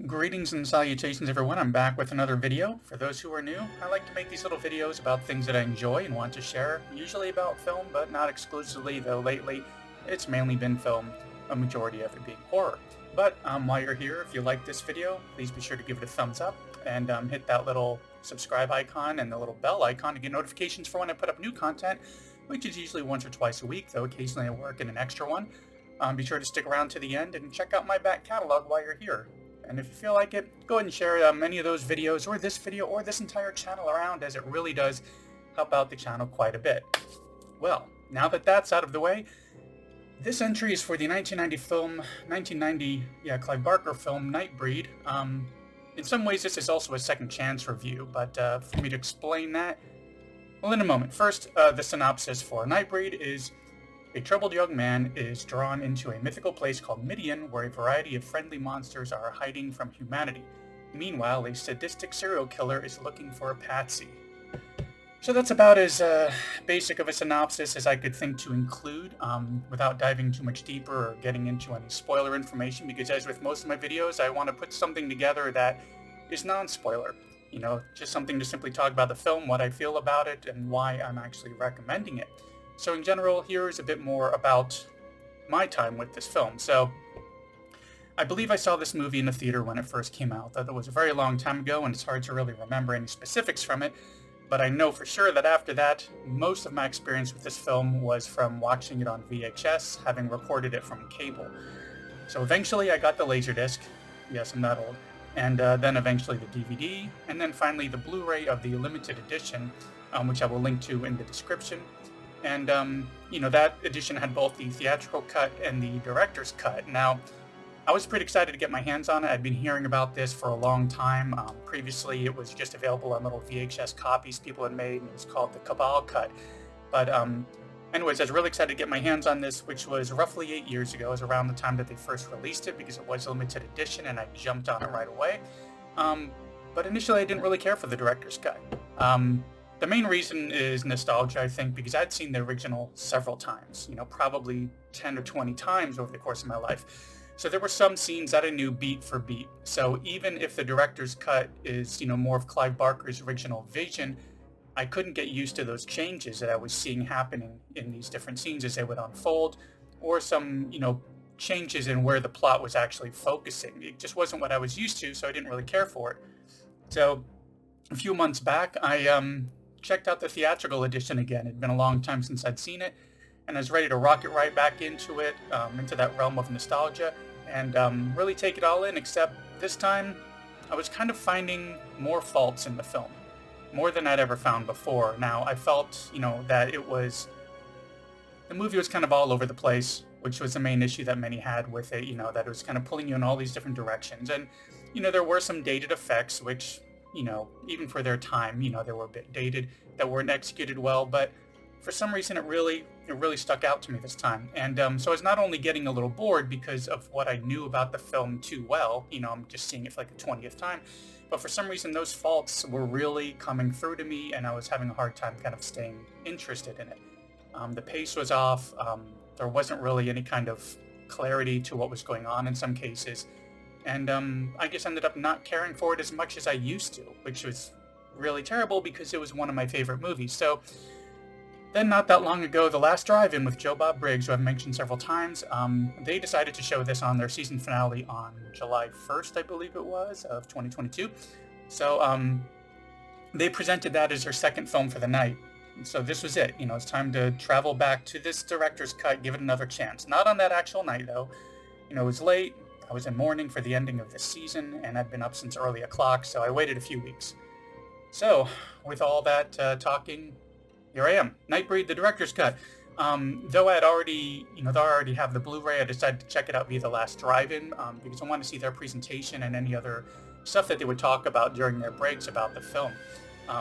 Greetings and salutations everyone, I'm back with another video. For those who are new, I like to make these little videos about things that I enjoy and want to share, usually about film, but not exclusively, though lately it's mainly been film, a majority of it being horror. But while you're here, if you like this video, please be sure to give it a thumbs up and hit that little subscribe icon and the little bell icon to get notifications for when I put up new content, which is usually once or twice a week, though occasionally I work in an extra one. Be sure to stick around to the end and check out my back catalog while you're here. And if you feel like it, go ahead and share any of those videos or this video or this entire channel around, as it really does help out the channel quite a bit. Well, now that that's out of the way, this entry is for the 1990 Clive Barker film, Nightbreed. In some ways this is also a second chance review, but for me to explain that, well, in a moment. First, the synopsis for Nightbreed is: a troubled young man is drawn into a mythical place called Midian, where a variety of friendly monsters are hiding from humanity. Meanwhile, a sadistic serial killer is looking for a patsy. So that's about as basic of a synopsis as I could think to include, without diving too much deeper or getting into any spoiler information, because as with most of my videos, I want to put something together that is non-spoiler. You know, just something to simply talk about the film, what I feel about it, and why I'm actually recommending it. So in general, here is a bit more about my time with this film. So I believe I saw this movie in the theater when it first came out. That was a very long time ago, and it's hard to really remember any specifics from it. But I know for sure that after that, most of my experience with this film was from watching it on VHS, having recorded it from Cabal. So eventually I got the Laserdisc. Yes, I'm that old. And then eventually the DVD, and then finally the Blu-ray of the limited edition, which I will link to in the description. And, that edition had both the theatrical cut and the director's cut. Now, I was pretty excited to get my hands on it. I'd been hearing about this for a long time. Previously, it was just available on little VHS copies people had made, and it was called the Cabal cut. But anyways, I was really excited to get my hands on this, which was roughly 8 years ago. It was around the time that they first released it, because it was a limited edition, and I jumped on it right away. But initially, I didn't really care for the director's cut. The main reason is nostalgia, I think, because I'd seen the original several times, probably 10 or 20 times over the course of my life. So there were some scenes that I knew beat for beat. So even if the director's cut is, more of Clive Barker's original vision, I couldn't get used to those changes that I was seeing happening in these different scenes as they would unfold, or some, changes in where the plot was actually focusing. It just wasn't what I was used to, so I didn't really care for it. So a few months back, I checked out the theatrical edition again. It'd been a long time since I'd seen it, and I was ready to rocket right back into it, into that realm of nostalgia, and really take it all in, except this time I was kind of finding more faults in the film, more than I'd ever found before. Now, I felt, that the movie was kind of all over the place, which was the main issue that many had with it, that it was kind of pulling you in all these different directions. And, there were some dated effects, which, even for their time, they were a bit dated, that weren't executed well, but for some reason it really stuck out to me this time. And so I was not only getting a little bored because of what I knew about the film too well, I'm just seeing it for like the 20th time, but for some reason those faults were really coming through to me, and I was having a hard time kind of staying interested in it. The pace was off, there wasn't really any kind of clarity to what was going on in some cases, and I just ended up not caring for it as much as I used to, which was really terrible because it was one of my favorite movies. So then not that long ago, The Last Drive-In with Joe Bob Briggs, who I've mentioned several times, they decided to show this on their season finale on July 1st, I believe it was, of 2022. So they presented that as their second film for the night. So this was it. It's time to travel back to this director's cut, give it another chance. Not on that actual night, though. It was late. I was in mourning for the ending of this season, and I'd been up since early o'clock, so I waited a few weeks. So, with all that talking, here I am, Nightbreed, the director's cut. Though I had already, though I already have the Blu-ray, I decided to check it out via The Last Drive-In, because I wanted to see their presentation and any other stuff that they would talk about during their breaks about the film.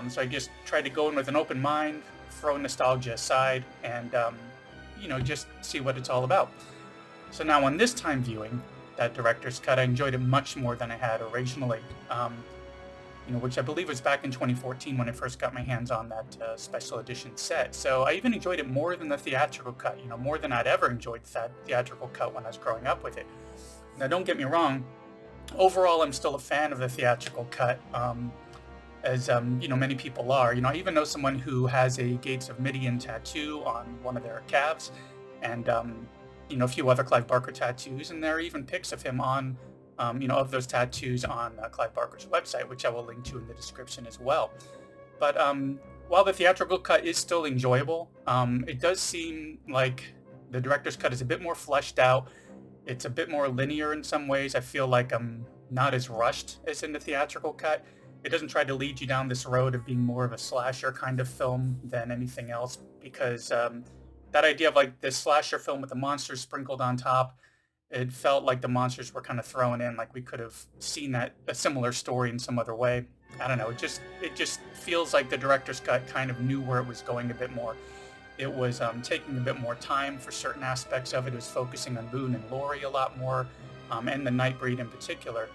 So I just tried to go in with an open mind, throw nostalgia aside, and, just see what it's all about. So now on this time viewing, that director's cut, I enjoyed it much more than I had originally, which I believe was back in 2014 when I first got my hands on that special edition set. So I even enjoyed it more than the theatrical cut, more than I'd ever enjoyed that theatrical cut when I was growing up with it. Now, don't get me wrong, Overall, I'm still a fan of the theatrical cut, as many people are. I even know someone who has a Gates of Midian tattoo on one of their calves, and a few other Clive Barker tattoos, and there are even pics of him on, of those tattoos on Clive Barker's website, which I will link to in the description as well. But while the theatrical cut is still enjoyable, it does seem like the director's cut is a bit more fleshed out. It's a bit more linear in some ways. I feel like I'm not as rushed as in the theatrical cut. It doesn't try to lead you down this road of being more of a slasher kind of film than anything else, because that idea of like this slasher film with the monsters sprinkled on top, it felt like the monsters were kind of thrown in, like we could have seen a similar story in some other way. I don't know, it just feels like the director's cut kind of knew where it was going a bit more. It was taking a bit more time for certain aspects of it. It was focusing on Boone and Laurie a lot more, and the Nightbreed in particular.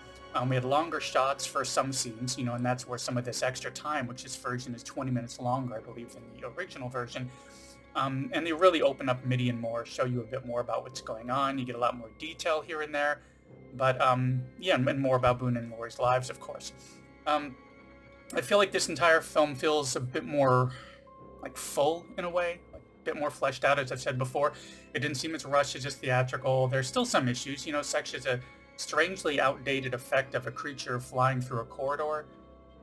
We had longer shots for some scenes, and that's where some of this extra time, which this version is 20 minutes longer, I believe, than the original version. And they really open up Midian more, show you a bit more about what's going on. You get a lot more detail here and there, but and more about Boone and Laurie's lives, of course. I feel like this entire film feels a bit more like full in a way, like a bit more fleshed out, as I've said before. It didn't seem as rushed as just theatrical. There's still some issues, such as a strangely outdated effect of a creature flying through a corridor,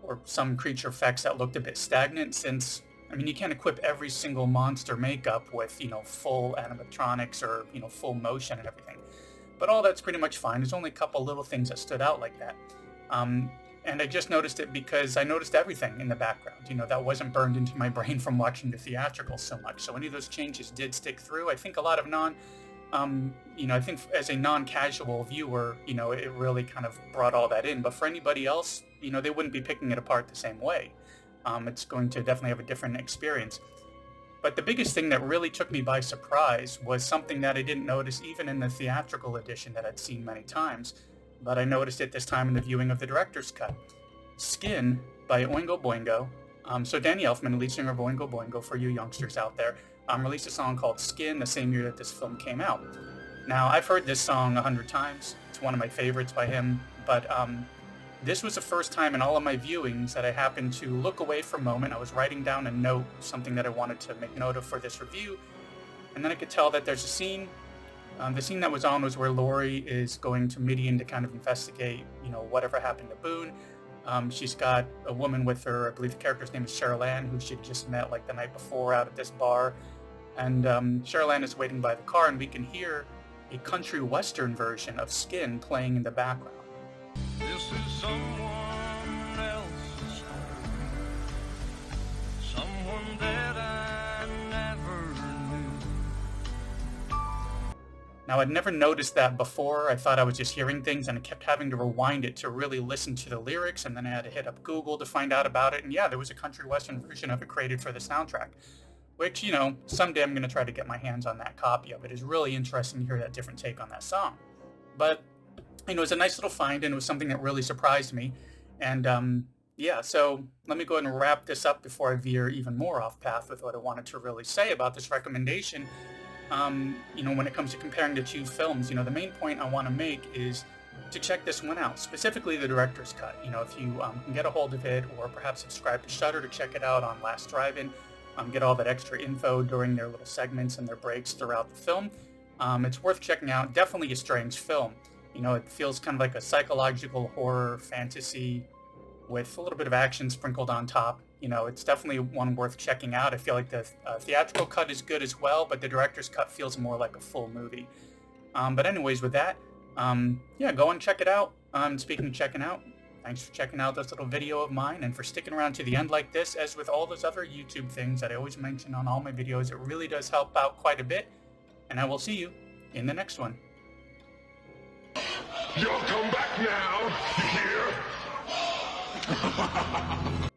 or some creature effects that looked a bit stagnant, since, you can't equip every single monster makeup with, full animatronics or, full motion and everything. But all that's pretty much fine. There's only a couple little things that stood out like that. And I just noticed it because I noticed everything in the background, that wasn't burned into my brain from watching the theatrical so much. So any of those changes did stick through. I think a lot of I think as a non-casual viewer, it really kind of brought all that in. But for anybody else, they wouldn't be picking it apart the same way. It's going to definitely have a different experience. But the biggest thing that really took me by surprise was something that I didn't notice even in the theatrical edition that I'd seen many times, but I noticed it this time in the viewing of the director's cut. Skin by Oingo Boingo. So Danny Elfman, lead singer of Oingo Boingo, for you youngsters out there, released a song called Skin the same year that this film came out. Now, I've heard this song 100 times. It's one of my favorites by him, but this was the first time in all of my viewings that I happened to look away for a moment. I was writing down a note, something that I wanted to make note of for this review, and then I could tell that there's a scene. The scene that was on was where Laurie is going to Midian to kind of investigate, whatever happened to Boone. She's got a woman with her, I believe the character's name is Cheryl Ann, who she'd just met like the night before out at this bar. And Cheryl Ann is waiting by the car, and we can hear a country western version of Skin playing in the background. This is someone else's story, someone that I never knew. Now, I'd never noticed that before. I thought I was just hearing things, and I kept having to rewind it to really listen to the lyrics, and then I had to hit up Google to find out about it. And yeah, there was a country western version of it created for the soundtrack, which, someday I'm going to try to get my hands on that copy of it. It's really interesting to hear that different take on that song. But, it was a nice little find, and it was something that really surprised me. And, yeah, so let me go ahead and wrap this up before I veer even more off path with what I wanted to really say about this recommendation. When it comes to comparing the two films, the main point I want to make is to check this one out, specifically the director's cut. If you can get a hold of it, or perhaps subscribe to Shudder to check it out on Last Drive-In, get all that extra info during their little segments and their breaks throughout the film. It's worth checking out. Definitely a strange film. It feels kind of like a psychological horror fantasy with a little bit of action sprinkled on top. It's definitely one worth checking out. I feel like the theatrical cut is good as well, but the director's cut feels more like a full movie. But anyways, with that, yeah, go and check it out. Speaking of checking out, thanks for checking out this little video of mine and for sticking around to the end like this. As with all those other YouTube things that I always mention on all my videos, it really does help out quite a bit. And I will see you in the next one. You'll come back now, you hear?